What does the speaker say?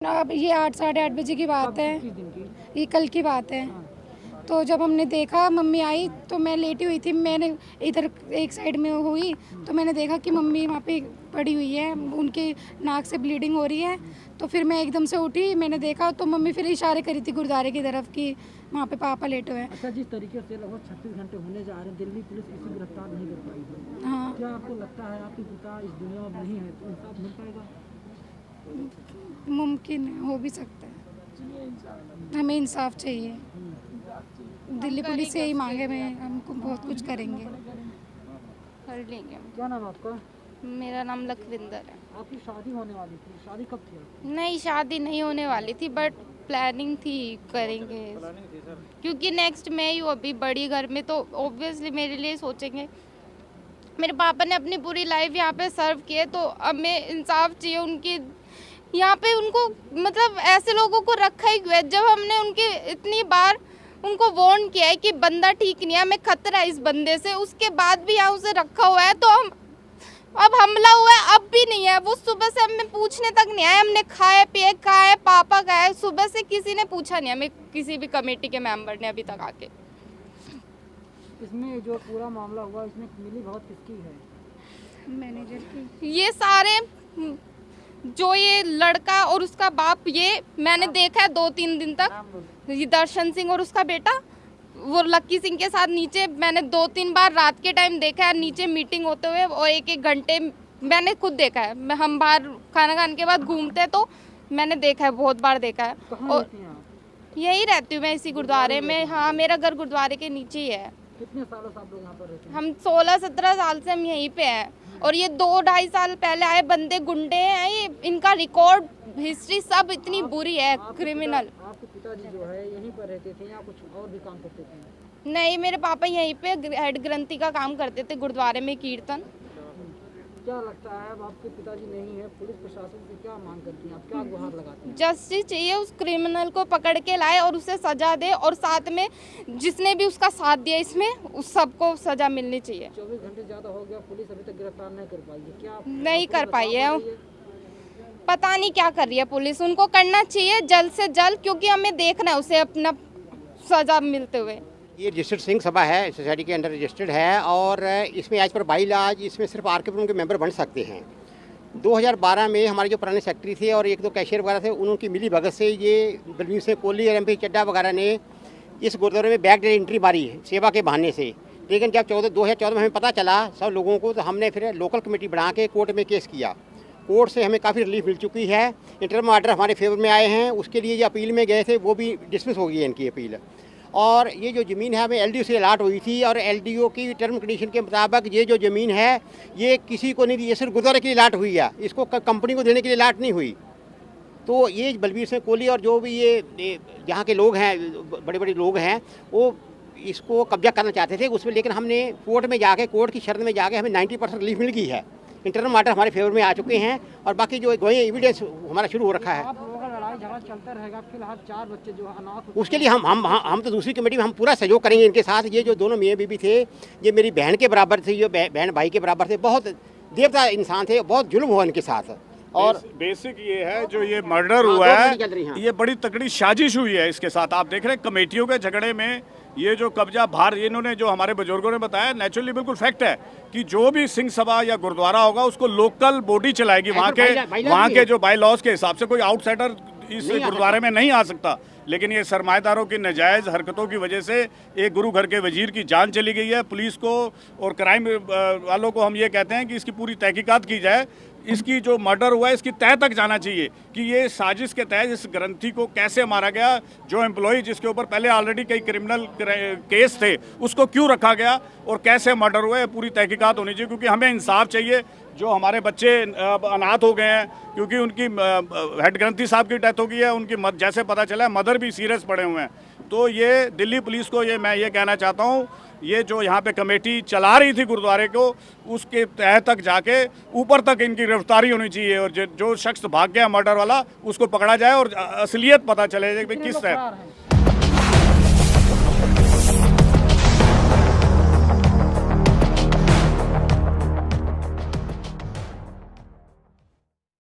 अब ये 8 साढ़े 8 बजे की बात है, किस दिन की? ये कल की बात है। तो जब हमने देखा मम्मी आई तो मैं लेटी हुई थी, मैंने इधर एक साइड में हुई तो मैंने देखा कि मम्मी वहाँ पे पड़ी हुई है, उनके नाक से ब्लीडिंग हो रही है। तो फिर मैं एकदम से उठी, मैंने देखा तो मम्मी फिर इशारे करी थी गुरुद्वारे की तरफ कि वहाँ पे पापा लेटे हुए हैं। अच्छा, जिस तरीके से लगभग 36 घंटे होने जा रहे हैं, दिल्ली पुलिस किसी गिरफ्तार नहीं कर पाई है, हाँ, क्या आपको लगता है आपके पिता इस दुनिया में नहीं है तो इंसाफ मिल पाएगा? मुमकिन हो भी सकता है। हमें इंसाफ चाहिए, दिल्ली पुलिस से ही मांगे, मैं हमको बहुत कुछ करेंगे। कर लेंगे हम। क्या नाम है आपका? मेरा नाम लखविंदर है। आपकी शादी होने वाली थी, शादी कब थी आपकी? नहीं, शादी नहीं होने वाली थी बट प्लानिंग थी, करेंगे क्योंकि नेक्स्ट मैं ही हूँ अभी बड़ी घर में, तो ऑब्वियसली मेरे लिए सोचेंगे। मेरे पापा ने अपनी पूरी लाइफ यहाँ पे सर्व की है, तो हमें इंसाफ चाहिए उनकी। यहाँ पे उनको मतलब ऐसे लोगों को रखा ही क्यों है? जब हमने उनकी इतनी बार उनको वार्न किया है कि बंदा ठीक नहीं है, हमें खतरा है इस बंदे से, उसके बाद भी यहाँ उसे रखा हुआ है। तो हम अब हमला हुआ है, अब भी नहीं है। वो सुबह से हमें पूछने तक नहीं आए, हमने खाए पिए, कहा है पापा का है, सुबह से किसी ने पूछा नहीं हमें, किसी भी कमेटी के मेंबर ने अभी तक आके। इसमें जो पूरा मामला हुआ इसमें मिली भगत किसकी है? मैनेजर की। ये सारे जो ये लड़का और उसका बाप, ये मैंने देखा है 2-3 दिन तक, ये दर्शन सिंह और उसका बेटा, वो लक्की सिंह के साथ नीचे मैंने 2-3 बार रात के टाइम देखा है नीचे मीटिंग होते हुए, और 1-1 घंटे मैंने खुद देखा है। हम बाहर खाना खाने के बाद घूमते हैं तो मैंने देखा है, बहुत बार देखा है। कहाँ और रहती हैं आप? यही रहती हूँ मैं इसी गुरुद्वारे में। हाँ, मेरा घर गुरुद्वारे के नीचे ही है। कितने सालों से आप लोग यहाँ पर रहते हैं? हम 16-17 साल से हम यहीं पे हैं, और ये 2-2.5 साल पहले आए बंदे गुंडे हैं। ये इनका रिकॉर्ड हिस्ट्री सब इतनी बुरी है, क्रिमिनल। आपके पिताजी जो है यहीं पर रहते थे या कुछ और भी काम करते थे? नहीं, मेरे पापा यहीं पे हेड ग्रंथी का काम करते थे गुरुद्वारे में, कीर्तन। क्या लगता है अब आपके पिताजी नहीं है, पुलिस प्रशासन से क्या मांग करती हैं आप, क्या गुहार लगाती हैं? जस्टिस चाहिए, उस क्रिमिनल को पकड़ के लाए और उसे सजा दे, और साथ में जिसने भी उसका साथ दिया इसमें, उस सबको सजा मिलनी चाहिए। 24 घंटे ज़्यादा हो गया, पुलिस अभी तक गिरफ्तार नहीं कर पाई है, क्या नहीं कर पाई है, पता नहीं क्या कर रही है पुलिस। उनको करना चाहिए जल्द से जल्द, क्योंकि हमें देखना है उसे अपना सजा मिलते हुए। ये रजिस्टर्ड सिंह सभा है, सोसाइटी के अंडर रजिस्टर्ड है, और इसमें आज पर बाई लाज इसमें सिर्फ आरके के मेंबर बन सकते हैं। 2012 में हमारे जो पुराने सेक्रेटरी थे और 1-2 कैशियर वगैरह थे, उनकी मिली भगत से ये बलवीर सिंह कोहली और MP चड्डा वगैरह ने इस गुरुद्वारे में बैक एंट्री मारी सेवा के बहाने से। लेकिन जब 2014 में हमें पता चला सब लोगों को, तो हमने फिर लोकल कमेटी बना के कोर्ट में केस किया। कोर्ट से हमें काफ़ी रिलीफ मिल चुकी है, इंटरिम ऑर्डर हमारे फेवर में आए हैं। उसके लिए जो अपील में गए थे वो भी डिसमिस हो गई है इनकी अपील। और ये जो ज़मीन है हमें LDO से अलाट हुई थी, और LDO की टर्म कंडीशन के मुताबिक ये जो ज़मीन है ये किसी को नहीं दी, ये सिर्फ गुरुद्वारे के लिए अलाट हुई है, इसको कंपनी को देने के लिए अलाट नहीं हुई। तो ये बलवीर सिंह कोहली और जो भी ये यहाँ के लोग हैं, बड़े बड़े लोग हैं, वो इसको कब्जा करना चाहते थे उसमें। लेकिन हमने कोर्ट में जाके, कोर्ट की शर्त में जाके हमें 90% रिलीफ मिल गई है। इंटरनल ऑर्डर हमारे फेवर में आ चुके हैं, और बाकी जो गवाही एविडेंस हमारा शुरू हो रखा है। आप लोगों का लड़ाई झगड़ा चलता रहेगा, फिलहाल 4 बच्चे जो अनाथ, उसके लिए हम तो दूसरी कमेटी में हम पूरा सहयोग करेंगे इनके साथ। ये जो दोनों मियाँ बीबी थे, ये मेरी बहन के बराबर थे, जो बहन भाई के बराबर थे, बहुत देवता इंसान थे, बहुत जुल्म हुआ इनके साथ। और बेसिक ये है जो ये मर्डर हुआ है, ये बड़ी तगड़ी साजिश हुई है इसके साथ। आप देख रहे हैं कमेटियों के झगड़े में ये जो कब्जा बाहर, इन्होंने जो हमारे बुजुर्गों ने बताया, नेचुरली बिल्कुल फैक्ट है कि जो भी सिंह सभा या गुरुद्वारा होगा उसको लोकल बॉडी चलाएगी, वहाँ के जो बाई लॉज के हिसाब से कोई आउटसाइडर इस गुरुद्वारे में नहीं आ सकता। लेकिन ये सरमाएदारों की नाजायज़ हरकतों की वजह से एक गुरु घर के वजीर की जान चली गई है। पुलिस को और क्राइम वालों को हम ये कहते हैं कि इसकी पूरी तहकीकात की जाए। इसकी जो मर्डर हुआ है इसकी तह तक जाना चाहिए कि ये साजिश के तहत इस ग्रंथी को कैसे मारा गया, जो एम्प्लॉय जिसके ऊपर पहले ऑलरेडी कई क्रिमिनल केस थे उसको क्यों रखा गया और कैसे मर्डर हुआ है, पूरी तहकीकात होनी चाहिए। क्योंकि हमें इंसाफ चाहिए। जो हमारे बच्चे अनाथ हो गए हैं क्योंकि उनकी हेड ग्रंथी साहब की डेथ हो गई है, उनकी जैसे पता चला है मदर भी सीरियस पड़े हुए हैं। तो ये दिल्ली पुलिस को मैं ये कहना चाहता हूँ, ये जो यहाँ पे कमेटी चला रही थी गुरुद्वारे को, उसके तह तक जाके ऊपर तक इनकी गिरफ्तारी होनी चाहिए, और जो शख्स भाग गया मर्डर वाला उसको पकड़ा जाए और असलियत पता चले कि किस है।